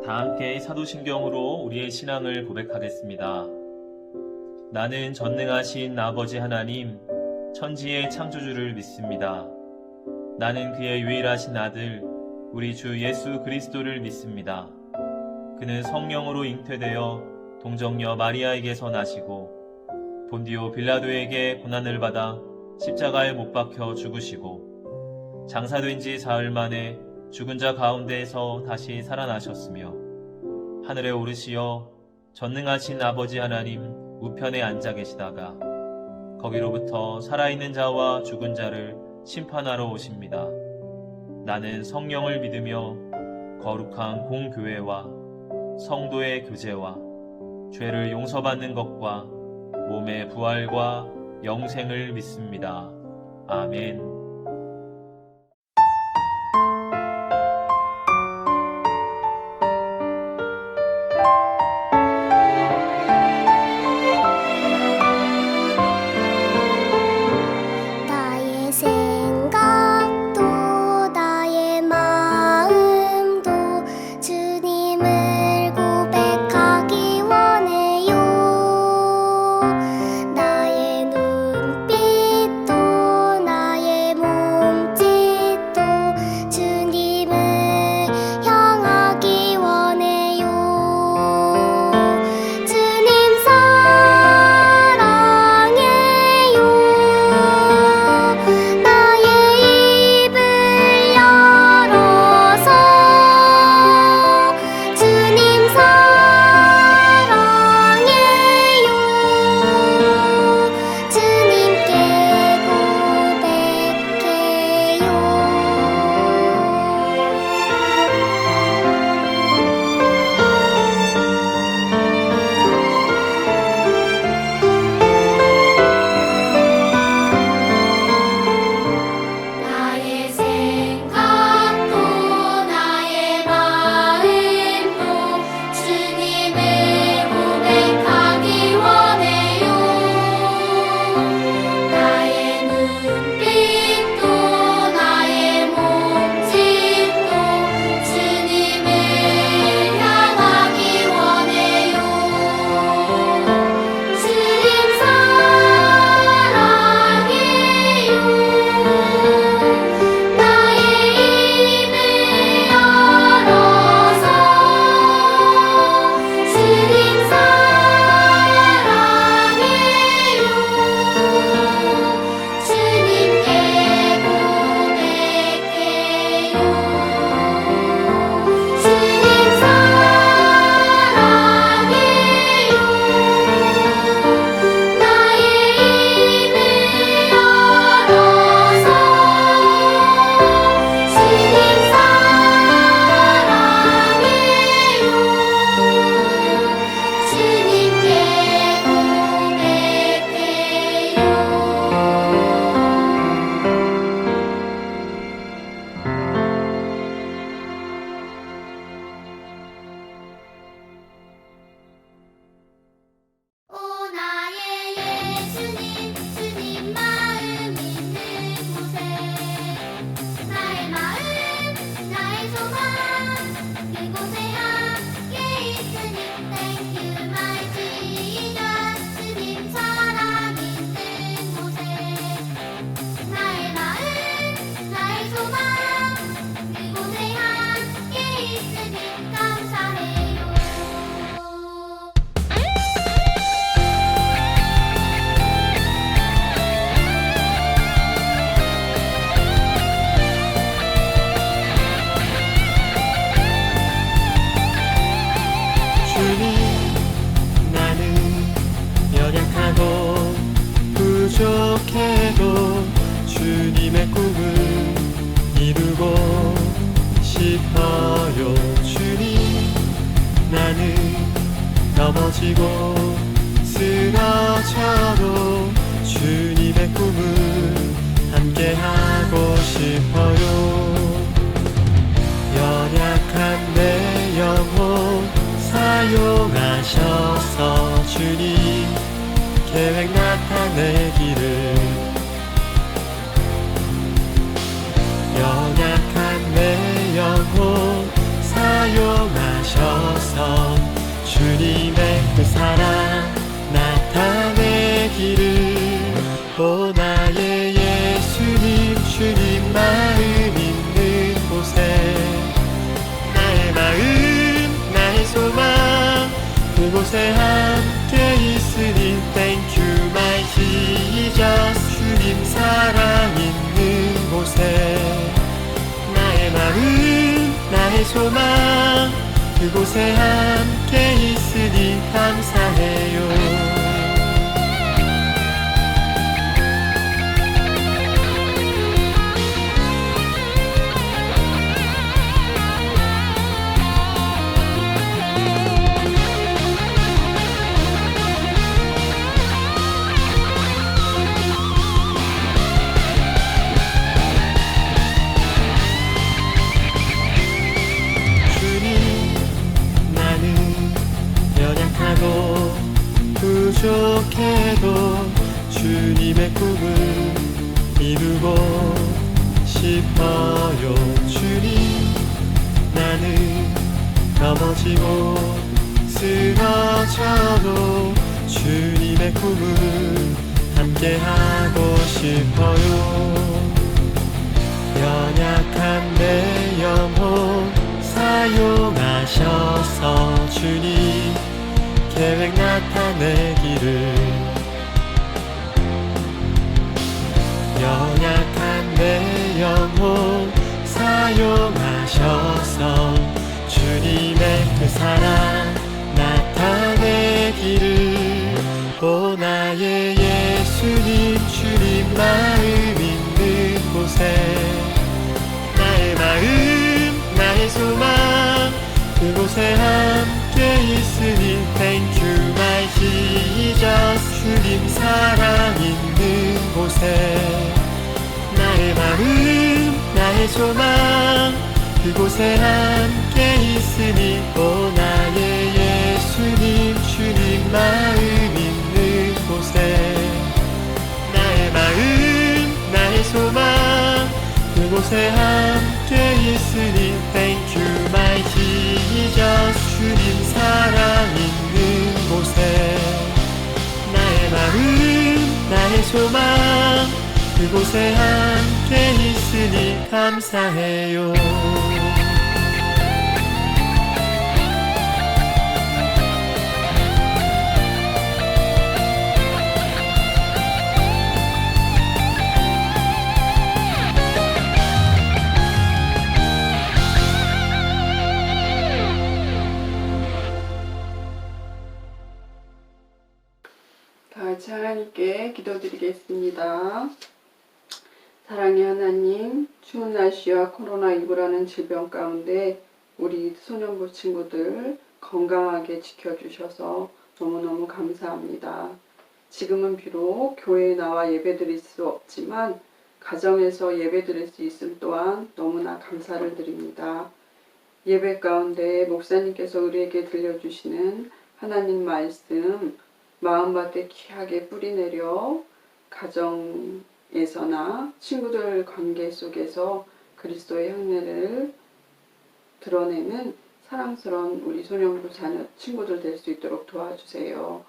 다 함께 사도신경으로 우리의 신앙을 고백하겠습니다. 나는 전능하신 아버지 하나님, 천지의 창조주를 믿습니다. 나는 그의 유일하신 아들, 우리 주 예수 그리스도를 믿습니다. 그는 성령으로 잉태되어 동정녀 마리아에게서 나시고 본디오 빌라도에게 고난을 받아 십자가에 못 박혀 죽으시고 장사된 지 사흘 만에 죽은 자 가운데에서 다시 살아나셨으며 하늘에 오르시어 전능하신 아버지 하나님 우편에 앉아 계시다가 거기로부터 살아있는 자와 죽은 자를 심판하러 오십니다. 나는 성령을 믿으며 거룩한 공교회와 성도의 교제와 죄를 용서받는 것과 몸의 부활과 영생을 믿습니다. 아멘. 나의 생각도 나의 마음도 주님을 고백하기 원해요. 나의 눈빛도 나의 몸짓도 주님을 향하기 원해요. 주님 사랑해요. 나의 입을 열어서 주님 사랑해요. 주님께 고백해요. 나의 생각도 나의 마음도 주님을 고백하기 원해요. 나의 눈빛도 나의 몸짓도 주님을 향하기 원해요. 주님 사랑해요. 나의 입을 열어서 주님 사랑해요. 주님께 고백해요. 주님 사랑해요. 나의 입을 열어서 주님 사랑해요. 주님께 고백해요. 오 나의 예수님 주님 마음 있는 곳에 나의 마음 나의 소망 그곳에 함께 있으니 Thank you my Jesus. 주님 사랑 있는 곳에 나의 마음 나의 소망 그곳에 함께 있으니 감사해요. 주님, 나는 연약하고 부족해도 주님의 꿈을 이루고 싶어요. 주님, 나는 넘어지고 쓰러져도 주님의 꿈을 함께하고 싶어요. 연약한 내 영혼 사용하셔서 주님 계획 나타내기를 연약한 내 영혼 사용하셔서 그곳에 함께 있으니 Thank you my Jesus. 주님 사랑 있는 곳에 나의 마음 나의 소망 그곳에 함께 있으니 감사해요. 부족해도 주님의 꿈을 이루고 싶어요. 주님 나는 넘어지고 쓰러져도 주님의 꿈을 함께하고 싶어요. 연약한 내 영혼 사용하셔서 주님 계획 나타내기를 연약한 내 영혼 사용하셔서 주님의 그 사랑 나타내기를 오 나의 예수님 주님 마음 있는 곳에 나의 마음 나의 소망 그곳에 함께 있으니 Thank you my Jesus. 주님 사랑 있는 곳에 나의 마음 나의 소망 그곳에 함께 있으니 오 나의 예수님 주님 마음 있는 곳에 나의 마음 나의 소망 그곳에 함께 있으니 Thank you my Jesus. 주님 사랑 있는 곳에 나의 마음 나의 소망 그곳에 함께 있으니 감사해요. 다 같이 하나님께 기도드리겠습니다. 사랑의 하나님, 추운 날씨와 코로나19라는 질병 가운데 우리 소년부 친구들 건강하게 지켜주셔서 너무너무 감사합니다. 지금은 비록 교회에 나와 예배드릴 수 없지만 가정에서 예배드릴 수 있음 또한 너무나 감사를 드립니다. 예배 가운데 목사님께서 우리에게 들려주시는 하나님 말씀 마음밭에 귀하게 뿌리내려 가정에서나 친구들 관계 속에서 그리스도의 향례를 드러내는 사랑스러운 우리 소년부 자녀 친구들 될 수 있도록 도와주세요.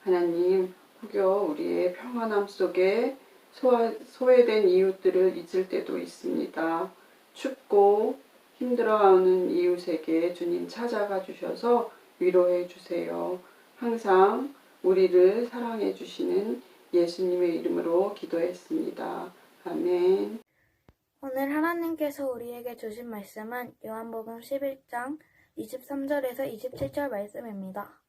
하나님, 혹여 우리의 평안함 속에 소외된 이웃들을 잊을 때도 있습니다. 춥고 힘들어하는 이웃에게 주님 찾아가 주셔서 위로해 주세요. 항상 우리를 사랑해 주시는 예수님의 이름으로 기도했습니다. 아멘. 오늘 하나님께서 우리에게 주신 말씀은 요한복음 11장 23절에서 27절 말씀입니다.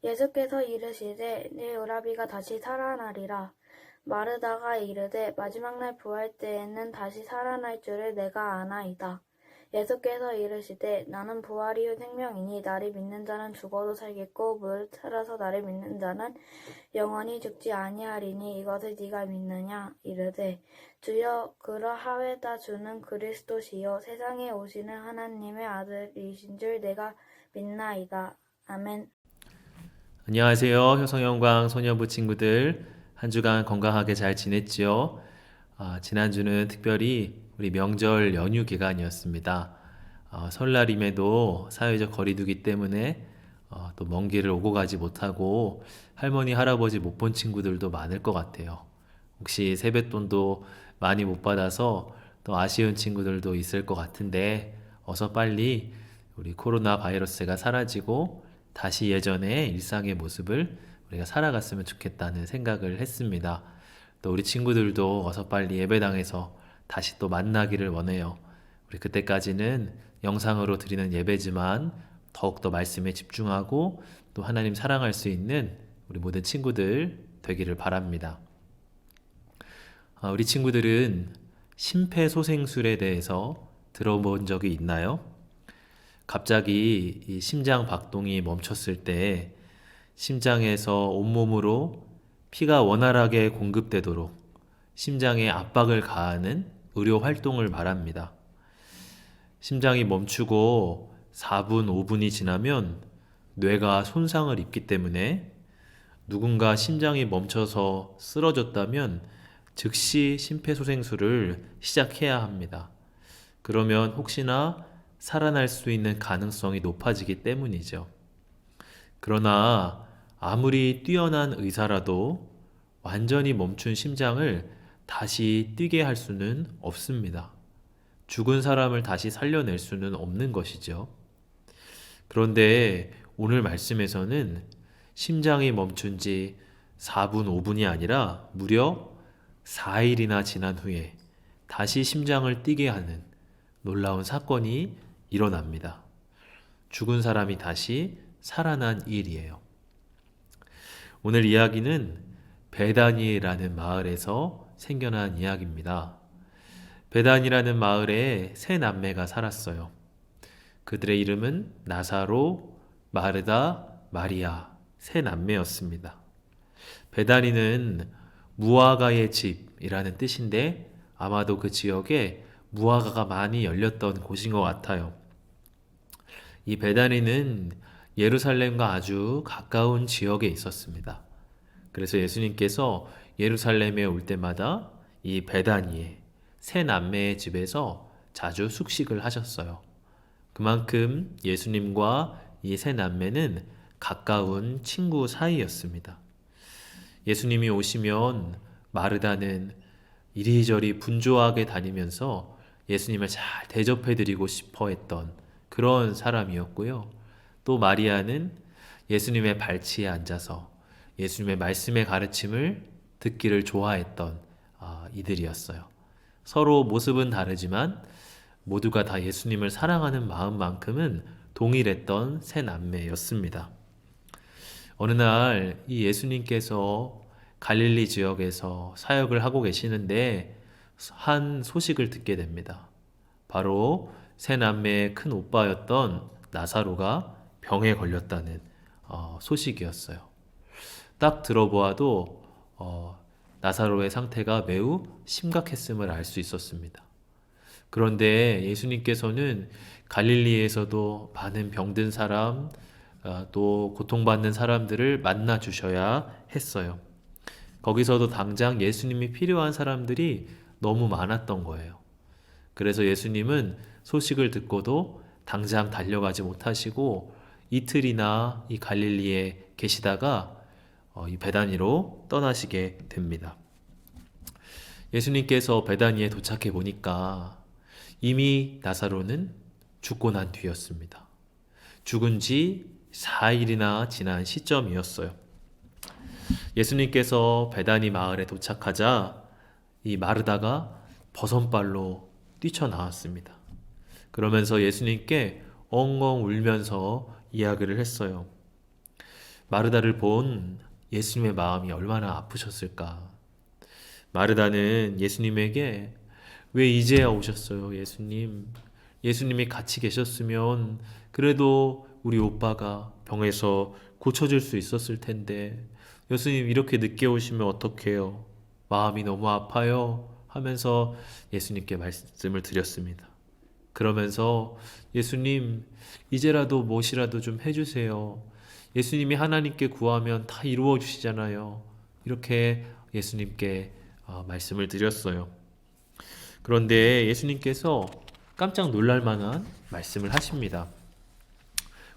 예수께서 이르시되 내 오라비가 다시 살아나리라. 마르다가 이르되 마지막 날 부활 때에는 다시 살아날 줄을 내가 아나이다. 예수께서 이르시되 나는 부활이요 생명이니 나를 믿는 자는 죽어도 살겠고 무릇 살아서 나를 믿는 자는 영원히 죽지 아니하리니 이것을 네가 믿느냐. 이르되 주여 그러하외다. 주는 그리스도시요 세상에 오시는 하나님의 아들이신 줄 내가 믿나이다. 아멘. 안녕하세요. 효성영광 소년부 친구들. 한 주간 건강하게 잘 지냈지요? 지난주는 특별히 우리 명절 연휴 기간이었습니다. 설날임에도 사회적 거리두기 때문에 또 먼 길을 오고 가지 못하고 할머니, 할아버지 못 본 친구들도 많을 것 같아요. 혹시 세뱃돈도 많이 못 받아서 또 아쉬운 친구들도 있을 것 같은데 어서 빨리 우리 코로나 바이러스가 사라지고 다시 예전의 일상의 모습을 우리가 살아갔으면 좋겠다는 생각을 했습니다. 또 우리 친구들도 어서 빨리 예배당에서 다시 또 만나기를 원해요. 우리 그때까지는 영상으로 드리는 예배지만 더욱더 말씀에 집중하고 또 하나님 사랑할 수 있는 우리 모든 친구들 되기를 바랍니다. 우리 친구들은 심폐소생술에 대해서 들어본 적이 있나요? 갑자기 이 심장 박동이 멈췄을 때 심장에서 온몸으로 피가 원활하게 공급되도록 심장에 압박을 가하는 의료 활동을 말합니다. 심장이 멈추고 4분, 5분이 지나면 뇌가 손상을 입기 때문에 누군가 심장이 멈춰서 쓰러졌다면 즉시 심폐소생술을 시작해야 합니다. 그러면 혹시나 살아날 수 있는 가능성이 높아지기 때문이죠. 그러나 아무리 뛰어난 의사라도 완전히 멈춘 심장을 다시 뛰게 할 수는 없습니다. 죽은 사람을 다시 살려낼 수는 없는 것이죠. 그런데 오늘 말씀에서는 심장이 멈춘 지 4분, 5분이 아니라 무려 4일이나 지난 후에 다시 심장을 뛰게 하는 놀라운 사건이 일어납니다. 죽은 사람이 다시 살아난 일이에요. 오늘 이야기는 베다니라는 마을에서 생겨난 이야기입니다. 베단이라는 마을에 세 남매가 살았어요. 그들의 이름은 나사로, 마르다, 마리아 세 남매였습니다. 베다니는 무화과의 집이라는 뜻인데 아마도 그 지역에 무화과가 많이 열렸던 곳인 것 같아요. 이 베다니는 예루살렘과 아주 가까운 지역에 있었습니다. 그래서 예수님께서 예루살렘에 올 때마다 이 베다니에 세 남매의 집에서 자주 숙식을 하셨어요. 그만큼 예수님과 이 세 남매는 가까운 친구 사이였습니다. 예수님이 오시면 마르다는 이리저리 분주하게 다니면서 예수님을 잘 대접해드리고 싶어 했던 그런 사람이었고요. 또 마리아는 예수님의 발치에 앉아서 예수님의 말씀의 가르침을 듣기를 좋아했던 이들이었어요. 서로 모습은 다르지만 모두가 다 예수님을 사랑하는 마음만큼은 동일했던 세 남매였습니다. 어느 날 이 예수님께서 갈릴리 지역에서 사역을 하고 계시는데 한 소식을 듣게 됩니다. 바로 세 남매의 큰 오빠였던 나사로가 병에 걸렸다는 소식이었어요. 딱 들어보아도 나사로의 상태가 매우 심각했음을 알 수 있었습니다. 그런데 예수님께서는 갈릴리에서도 많은 병든 사람, 또 고통받는 사람들을 만나 주셔야 했어요. 거기서도 당장 예수님이 필요한 사람들이 너무 많았던 거예요. 그래서 예수님은 소식을 듣고도 당장 달려가지 못하시고 이틀이나 이 갈릴리에 계시다가 이 베다니로 떠나시게 됩니다. 예수님께서 베다니에 도착해 보니까 이미 나사로는 죽고 난 뒤였습니다. 죽은 지 4일이나 지난 시점이었어요. 예수님께서 베다니 마을에 도착하자 이 마르다가 버선발로 뛰쳐나왔습니다. 그러면서 예수님께 엉엉 울면서 이야기를 했어요. 마르다를 본 예수님의 마음이 얼마나 아프셨을까. 마르다는 예수님에게 왜 이제야 오셨어요, 예수님? 예수님이 같이 계셨으면 그래도 우리 오빠가 병에서 고쳐질 수 있었을 텐데 예수님 이렇게 늦게 오시면 어떡해요? 마음이 너무 아파요 하면서 예수님께 말씀을 드렸습니다. 그러면서 예수님 이제라도 무엇이라도 좀 해주세요. 예수님이 하나님께 구하면 다 이루어 주시잖아요. 이렇게 예수님께 말씀을 드렸어요. 그런데 예수님께서 깜짝 놀랄 만한 말씀을 하십니다.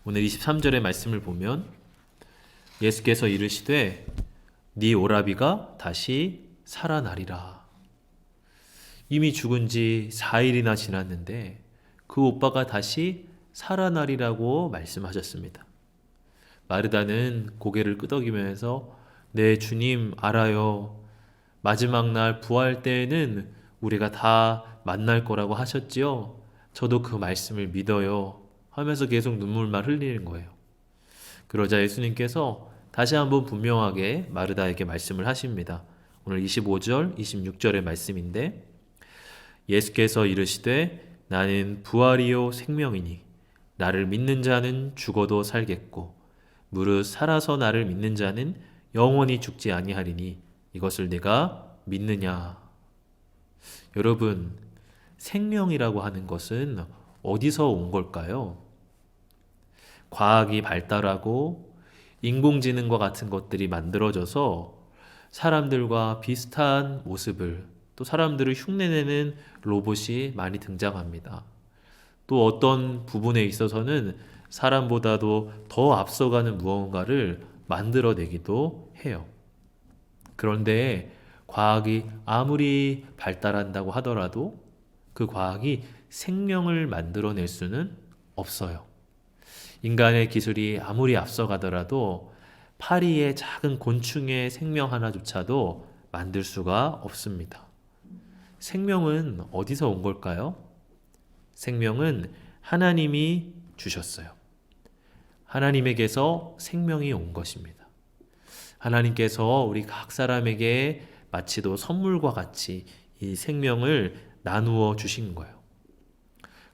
오늘 23절의 말씀을 보면 예수께서 이르시되 네 오라비가 다시 살아나리라. 이미 죽은 지 4일이나 지났는데 그 오빠가 다시 살아나리라고 말씀하셨습니다. 마르다는 고개를 끄덕이면서 네, 주님 알아요. 마지막 날 부활 때에는 우리가 다 만날 거라고 하셨지요? 저도 그 말씀을 믿어요. 하면서 계속 눈물만 흘리는 거예요. 그러자 예수님께서 다시 한번 분명하게 마르다에게 말씀을 하십니다. 오늘 25절, 26절의 말씀인데 예수께서 이르시되 나는 부활이요 생명이니 나를 믿는 자는 죽어도 살겠고 무릇 살아서 나를 믿는 자는 영원히 죽지 아니하리니 이것을 내가 믿느냐. 여러분, 생명이라고 하는 것은 어디서 온 걸까요? 과학이 발달하고 인공지능과 같은 것들이 만들어져서 사람들과 비슷한 모습을 또 사람들을 흉내내는 로봇이 많이 등장합니다. 또 어떤 부분에 있어서는 사람보다도 더 앞서가는 무언가를 만들어내기도 해요. 그런데 과학이 아무리 발달한다고 하더라도 그 과학이 생명을 만들어낼 수는 없어요. 인간의 기술이 아무리 앞서가더라도 파리의 작은 곤충의 생명 하나조차도 만들 수가 없습니다. 생명은 어디서 온 걸까요? 생명은 하나님이 주셨어요. 하나님에게서 생명이 온 것입니다. 하나님께서 우리 각 사람에게 마치도 선물과 같이 이 생명을 나누어 주신 거예요.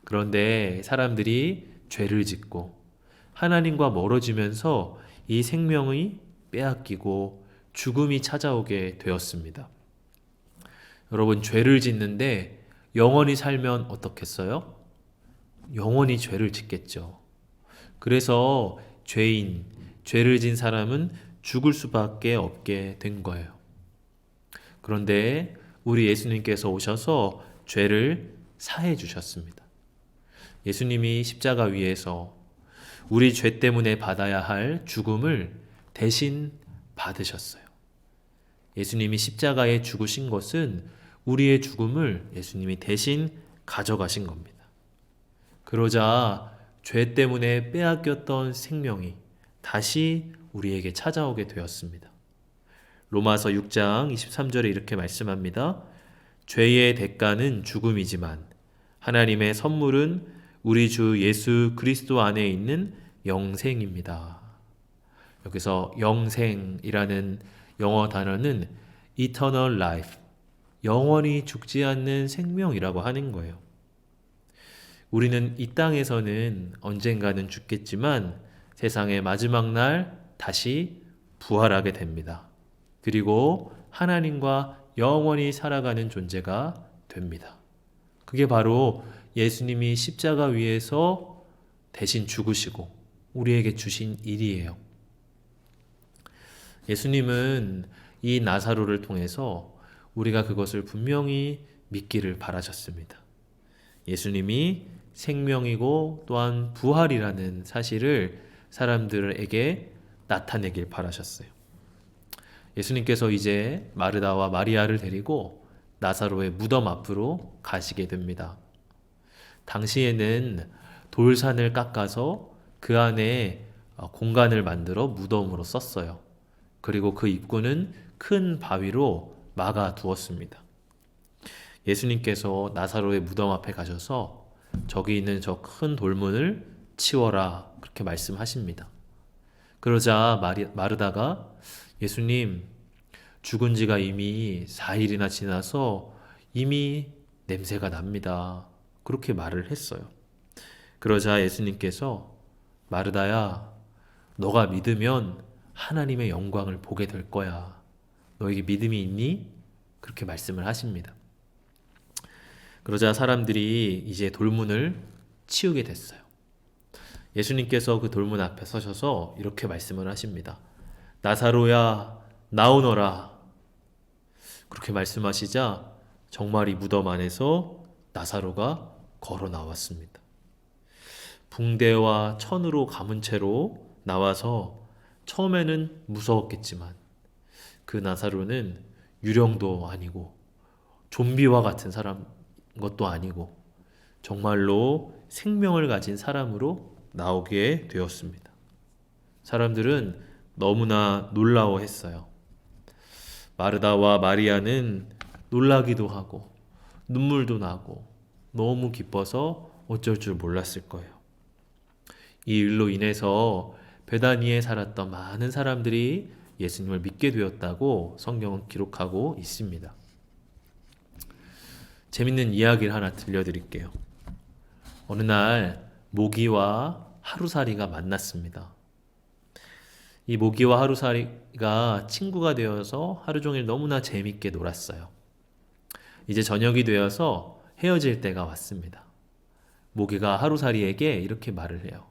그런데 사람들이 죄를 짓고 하나님과 멀어지면서 이 생명이 빼앗기고 죽음이 찾아오게 되었습니다. 여러분, 죄를 짓는데 영원히 살면 어떻겠어요? 영원히 죄를 짓겠죠. 그래서 죄를 진 사람은 죽을 수밖에 없게 된 거예요. 그런데 우리 예수님께서 오셔서 죄를 사해 주셨습니다. 예수님이 십자가 위에서 우리 죄 때문에 받아야 할 죽음을 대신 받으셨어요. 예수님이 십자가에 죽으신 것은 우리의 죽음을 예수님이 대신 가져가신 겁니다. 그러자 죄 때문에 빼앗겼던 생명이 다시 우리에게 찾아오게 되었습니다. 로마서 6장 23절에 이렇게 말씀합니다. 죄의 대가는 죽음이지만 하나님의 선물은 우리 주 예수 그리스도 안에 있는 영생입니다. 여기서 영생이라는 영어 단어는 eternal life, 영원히 죽지 않는 생명이라고 하는 거예요. 우리는 이 땅에서는 언젠가는 죽겠지만 세상의 마지막 날 다시 부활하게 됩니다. 그리고 하나님과 영원히 살아가는 존재가 됩니다. 그게 바로 예수님이 십자가 위에서 대신 죽으시고 우리에게 주신 일이에요. 예수님은 이 나사로를 통해서 우리가 그것을 분명히 믿기를 바라셨습니다. 예수님이 생명이고 또한 부활이라는 사실을 사람들에게 나타내길 바라셨어요. 예수님께서 이제 마르다와 마리아를 데리고 나사로의 무덤 앞으로 가시게 됩니다. 당시에는 돌산을 깎아서 그 안에 공간을 만들어 무덤으로 썼어요. 그리고 그 입구는 큰 바위로 막아 두었습니다. 예수님께서 나사로의 무덤 앞에 가셔서 저기 있는 저 큰 돌문을 치워라 그렇게 말씀하십니다. 그러자 마르다가 예수님, 죽은 지가 이미 4일이나 지나서 이미 냄새가 납니다. 그렇게 말을 했어요. 그러자 예수님께서 마르다야, 너가 믿으면 하나님의 영광을 보게 될 거야. 너에게 믿음이 있니? 그렇게 말씀을 하십니다. 그러자 사람들이 이제 돌문을 치우게 됐어요. 예수님께서 그 돌문 앞에 서셔서 이렇게 말씀을 하십니다. 나사로야, 나오너라. 그렇게 말씀하시자 정말 이 무덤 안에서 나사로가 걸어 나왔습니다. 붕대와 천으로 감은 채로 나와서 처음에는 무서웠겠지만 그 나사로는 유령도 아니고 좀비와 같은 사람 것도 아니고 정말로 생명을 가진 사람으로 나오게 되었습니다. 사람들은 너무나 놀라워했어요. 마르다와 마리아는 놀라기도 하고 눈물도 나고 너무 기뻐서 어쩔 줄 몰랐을 거예요. 이 일로 인해서 베다니에 살았던 많은 사람들이 예수님을 믿게 되었다고 성경은 기록하고 있습니다. 재밌는 이야기를 하나 들려드릴게요. 어느 날 모기와 하루살이가 만났습니다. 이 모기와 하루살이가 친구가 되어서 하루 종일 너무나 재밌게 놀았어요. 이제 저녁이 되어서 헤어질 때가 왔습니다. 모기가 하루살이에게 이렇게 말을 해요.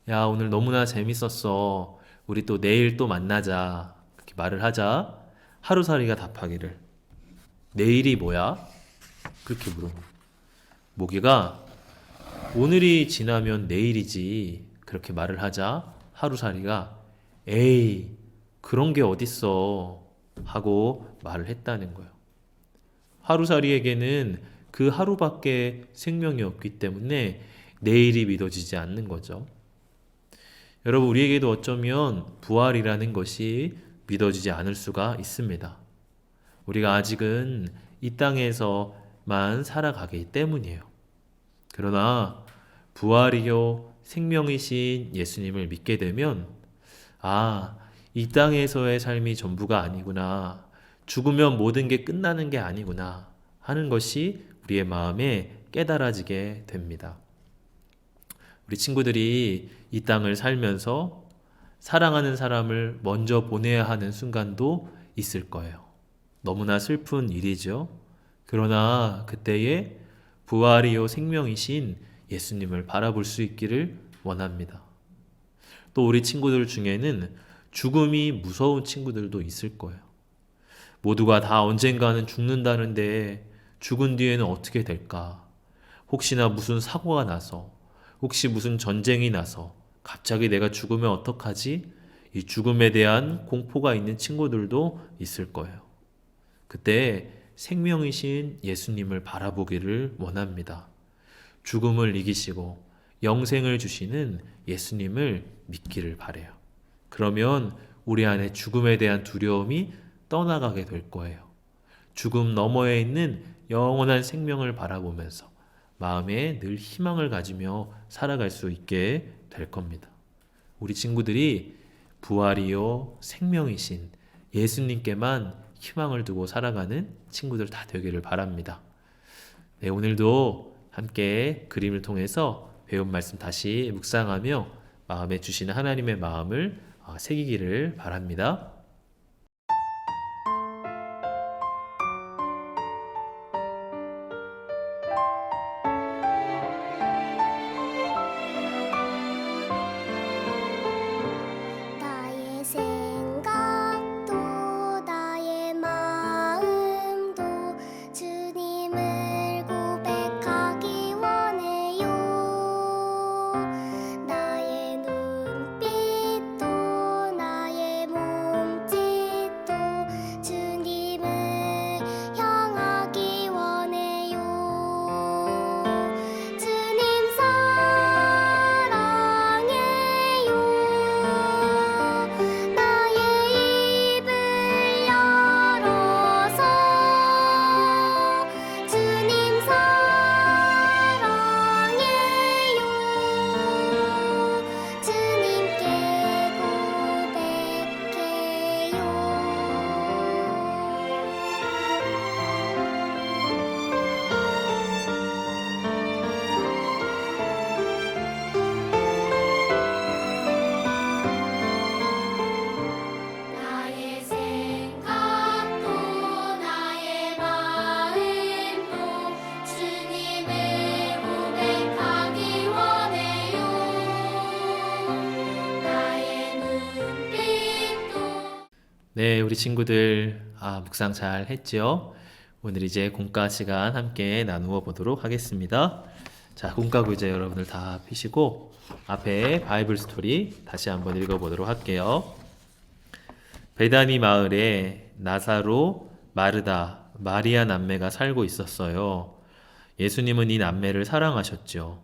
야, 오늘 너무나 재밌었어. 우리 또 내일 또 만나자. 그렇게 말을 하자 하루살이가 답하기를, 내일이 뭐야? 그렇게 물어요. 모기가 오늘이 지나면 내일이지. 그렇게 말을 하자 하루살이가 에이, 그런 게 어딨어 하고 말을 했다는 거예요. 하루살이에게는 그 하루밖에 생명이 없기 때문에 내일이 믿어지지 않는 거죠. 여러분, 우리에게도 어쩌면 부활이라는 것이 믿어지지 않을 수가 있습니다. 우리가 아직은 이 땅에서만 살아가기 때문이에요. 그러나 부활이요 생명이신 예수님을 믿게 되면, 아, 이 땅에서의 삶이 전부가 아니구나, 죽으면 모든 게 끝나는 게 아니구나 하는 것이 우리의 마음에 깨달아지게 됩니다. 우리 친구들이 이 땅을 살면서 사랑하는 사람을 먼저 보내야 하는 순간도 있을 거예요. 너무나 슬픈 일이죠. 그러나 그때에 부활이요 생명이신 예수님을 바라볼 수 있기를 원합니다. 또 우리 친구들 중에는 죽음이 무서운 친구들도 있을 거예요. 모두가 다 언젠가는 죽는다는데 죽은 뒤에는 어떻게 될까? 혹시나 무슨 사고가 나서, 혹시 무슨 전쟁이 나서 갑자기 내가 죽으면 어떡하지? 이 죽음에 대한 공포가 있는 친구들도 있을 거예요. 그때 생명이신 예수님을 바라보기를 원합니다. 죽음을 이기시고 영생을 주시는 예수님을 믿기를 바라요. 그러면 우리 안에 죽음에 대한 두려움이 떠나가게 될 거예요. 죽음 너머에 있는 영원한 생명을 바라보면서 마음에 늘 희망을 가지며 살아갈 수 있게 될 겁니다. 우리 친구들이 부활이요 생명이신 예수님께만 희망을 두고 살아가는 친구들 다 되기를 바랍니다. 네, 오늘도 함께 그림을 통해서 배운 말씀 다시 묵상하며 마음에 주시는 하나님의 마음을 새기기를 바랍니다. 나의 생각도 나의 마음도 주님을 고백하기 원해요. 나의 눈빛도 나의 몸짓도 주님을 향하기 원해요. 주님 사랑해요. 나의 입을 열어서 주님 사랑해요. 주님께 나의 생각도 나의 마음도 주님을 고백하기 원해요. 나의 눈빛도 네, 우리 친구들 묵상 잘 했죠? 오늘 이제 공과 시간 함께 나누어 보도록 하겠습니다. 자, 공과 구제 여러분들 다 피시고 앞에 바이블 스토리 다시 한번 읽어보도록 할게요. 베다니 마을에 나사로, 마르다, 마리아 남매가 살고 있었어요. 예수님은 이 남매를 사랑하셨죠.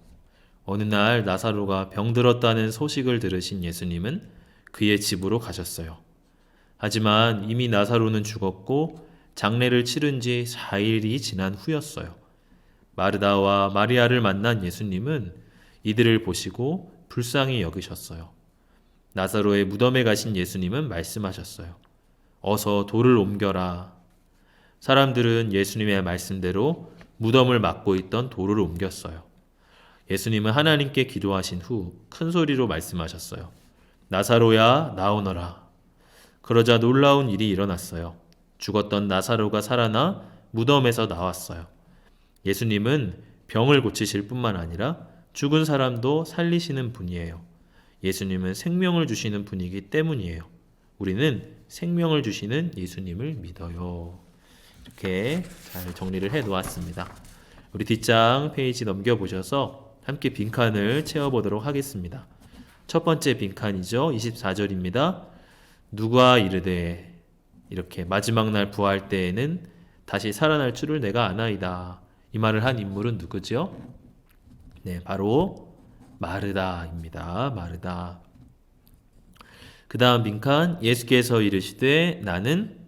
어느 날 나사로가 병들었다는 소식을 들으신 예수님은 그의 집으로 가셨어요. 하지만 이미 나사로는 죽었고 장례를 치른 지 4일이 지난 후였어요. 마르다와 마리아를 만난 예수님은 이들을 보시고 불쌍히 여기셨어요. 나사로의 무덤에 가신 예수님은 말씀하셨어요. 어서 돌을 옮겨라. 사람들은 예수님의 말씀대로 무덤을 막고 있던 돌을 옮겼어요. 예수님은 하나님께 기도하신 후 큰 소리로 말씀하셨어요. 나사로야, 나오너라. 그러자 놀라운 일이 일어났어요. 죽었던 나사로가 살아나 무덤에서 나왔어요. 예수님은 병을 고치실 뿐만 아니라 죽은 사람도 살리시는 분이에요. 예수님은 생명을 주시는 분이기 때문이에요. 우리는 생명을 주시는 예수님을 믿어요. 이렇게 잘 정리를 해 놓았습니다. 우리 뒷장 페이지 넘겨보셔서 함께 빈칸을 채워보도록 하겠습니다. 첫 번째 빈칸이죠. 24절입니다. 누가 이르되 이렇게 마지막 날 부활 때에는 다시 살아날 줄을 내가 아나이다. 이 말을 한 인물은 누구죠? 네, 바로 마르다입니다. 마르다. 그 다음 빈칸, 예수께서 이르시되 나는,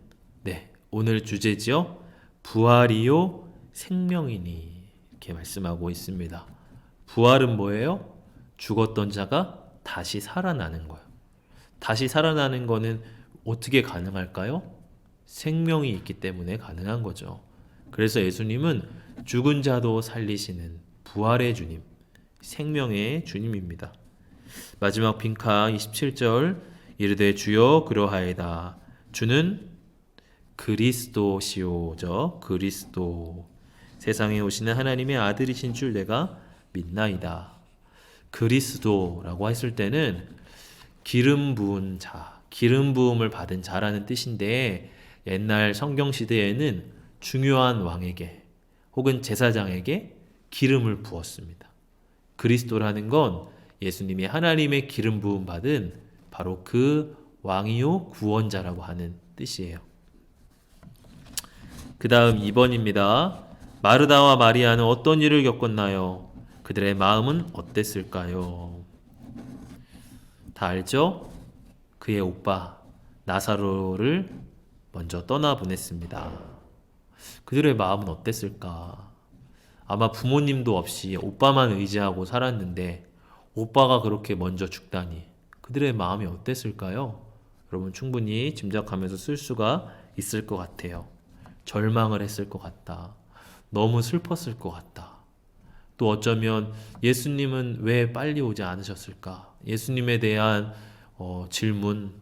네, 오늘 주제지요. 부활이요 생명이니. 이렇게 말씀하고 있습니다. 부활은 뭐예요? 죽었던 자가 다시 살아나는 거예요. 다시 살아나는 거는 어떻게 가능할까요? 생명이 있기 때문에 가능한 거죠. 그래서 예수님은 죽은 자도 살리시는 부활의 주님, 생명의 주님입니다. 마지막 빈칸 27절, 이르되 주여 그러하이다. 주는 그리스도시오죠. 그리스도. 세상에 오시는 하나님의 아들이신 줄 내가 믿나이다. 그리스도라고 했을 때는 기름 부은 자, 기름 부음을 받은 자라는 뜻인데, 옛날 성경 시대에는 중요한 왕에게 혹은 제사장에게 기름을 부었습니다. 그리스도라는 건 예수님이 하나님의 기름 부음 받은 바로 그 왕이요 구원자라고 하는 뜻이에요. 그 다음 2번입니다. 마르다와 마리아는 어떤 일을 겪었나요? 그들의 마음은 어땠을까요? 다 알죠? 그의 오빠 나사로를 먼저 떠나보냈습니다. 그들의 마음은 어땠을까? 아마 부모님도 없이 오빠만 의지하고 살았는데 오빠가 그렇게 먼저 죽다니 그들의 마음이 어땠을까요? 여러분 충분히 짐작하면서 쓸 수가 있을 것 같아요. 절망을 했을 것 같다. 너무 슬펐을 것 같다. 또 어쩌면 예수님은 왜 빨리 오지 않으셨을까? 예수님에 대한 질문,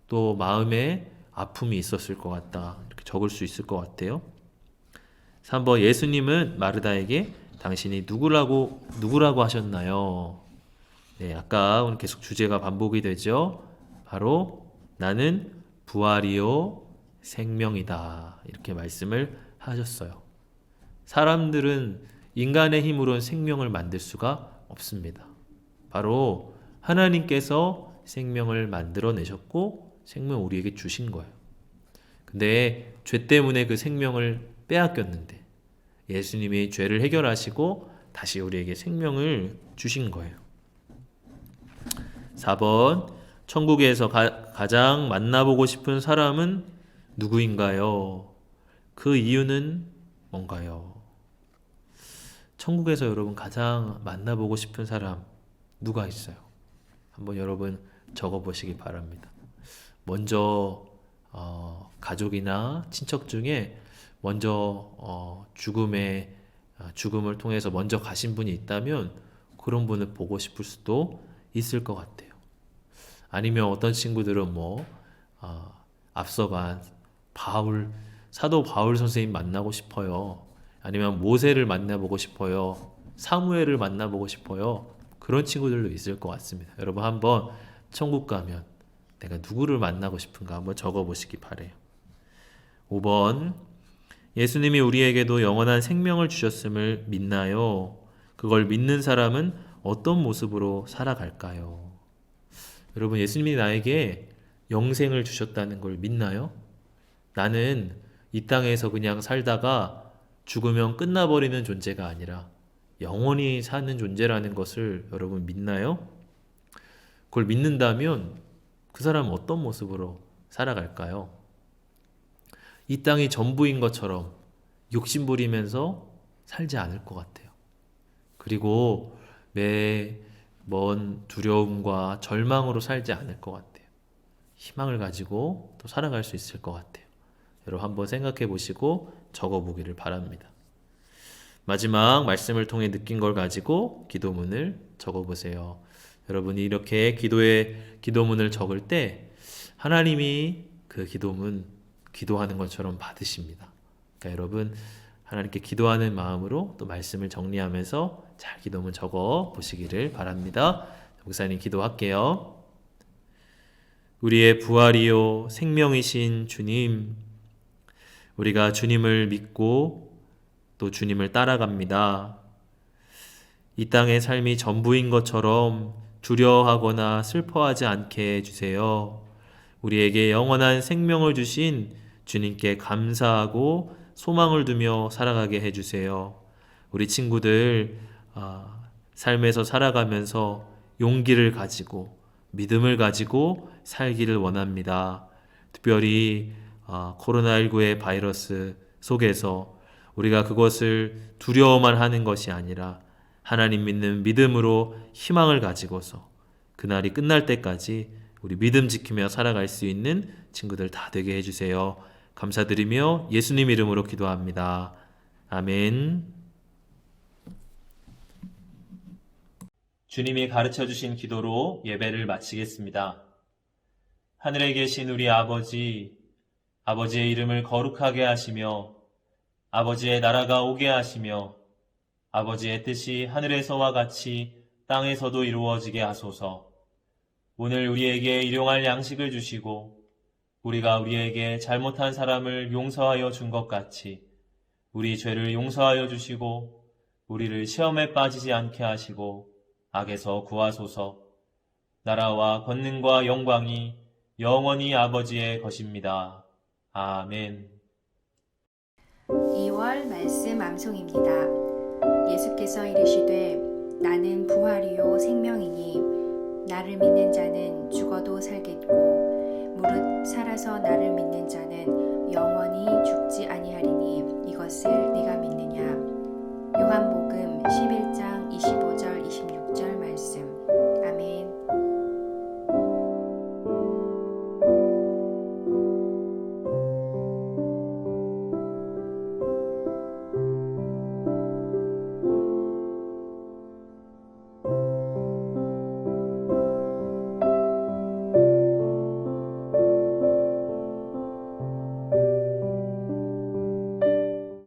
또 마음에 아픔이 있었을 것 같다. 이렇게 적을 수 있을 것 같아요. 3번, 예수님은 마르다에게 당신이 누구라고 하셨나요? 네, 아까 오늘 계속 주제가 반복이 되죠. 바로 나는 부활이요 생명이다. 이렇게 말씀을 하셨어요. 사람들은 인간의 힘으로는 생명을 만들 수가 없습니다. 바로 하나님께서 생명을 만들어내셨고 생명을 우리에게 주신 거예요. 근데 죄 때문에 그 생명을 빼앗겼는데 예수님이 죄를 해결하시고 다시 우리에게 생명을 주신 거예요. 4번, 천국에서 가장 만나보고 싶은 사람은 누구인가요? 그 이유는 뭔가요? 천국에서 여러분 가장 만나보고 싶은 사람 누가 있어요? 한번 여러분 적어보시기 바랍니다. 먼저 가족이나 친척 중에 먼저 죽음을 통해서 먼저 가신 분이 있다면 그런 분을 보고 싶을 수도 있을 것 같아요. 아니면 어떤 친구들은 앞서간 사도 바울 선생님 만나고 싶어요. 아니면 모세를 만나보고 싶어요. 사무엘을 만나보고 싶어요. 그런 친구들도 있을 것 같습니다. 여러분 한번 천국 가면 내가 누구를 만나고 싶은가 한번 적어보시기 바래요. 5번, 예수님이 우리에게도 영원한 생명을 주셨음을 믿나요? 그걸 믿는 사람은 어떤 모습으로 살아갈까요? 여러분 예수님이 나에게 영생을 주셨다는 걸 믿나요? 나는 이 땅에서 그냥 살다가 죽으면 끝나버리는 존재가 아니라 영원히 사는 존재라는 것을 여러분 믿나요? 그걸 믿는다면 그 사람은 어떤 모습으로 살아갈까요? 이 땅이 전부인 것처럼 욕심 부리면서 살지 않을 것 같아요. 그리고 매먼 두려움과 절망으로 살지 않을 것 같아요. 희망을 가지고 또 살아갈 수 있을 것 같아요. 여러분 한번 생각해 보시고 적어보기를 바랍니다. 마지막 말씀을 통해 느낀 걸 가지고 기도문을 적어보세요. 여러분이 이렇게 기도문을 적을 때 하나님이 그 기도문 기도하는 것처럼 받으십니다. 그러니까 여러분 하나님께 기도하는 마음으로 또 말씀을 정리하면서 잘 기도문 적어 보시기를 바랍니다. 목사님 기도할게요. 우리의 부활이요 생명이신 주님, 우리가 주님을 믿고 또 주님을 따라갑니다. 이 땅의 삶이 전부인 것처럼 두려워하거나 슬퍼하지 않게 해주세요. 우리에게 영원한 생명을 주신 주님께 감사하고 소망을 두며 살아가게 해주세요. 우리 친구들 삶에서 살아가면서 용기를 가지고 믿음을 가지고 살기를 원합니다. 특별히 코로나19의 바이러스 속에서 우리가 그것을 두려워만 하는 것이 아니라 하나님 믿는 믿음으로 희망을 가지고서 그날이 끝날 때까지 우리 믿음 지키며 살아갈 수 있는 친구들 다 되게 해주세요. 감사드리며 예수님 이름으로 기도합니다. 아멘. 주님이 가르쳐 주신 기도로 예배를 마치겠습니다. 하늘에 계신 우리 아버지, 아버지의 이름을 거룩하게 하시며 아버지의 나라가 오게 하시며 아버지의 뜻이 하늘에서와 같이 땅에서도 이루어지게 하소서. 오늘 우리에게 일용할 양식을 주시고 우리가 우리에게 잘못한 사람을 용서하여 준 것 같이 우리 죄를 용서하여 주시고 우리를 시험에 빠지지 않게 하시고 악에서 구하소서. 나라와 권능과 영광이 영원히 아버지의 것입니다. 아멘. 2월 말씀 암송입니다. 예수께서 이르시되 나는 부활이요 생명이니 나를 믿는 자는 죽어도 살겠고 무릇 살아서 나를 믿는 자는 영원히 죽지 아니하리니 이것을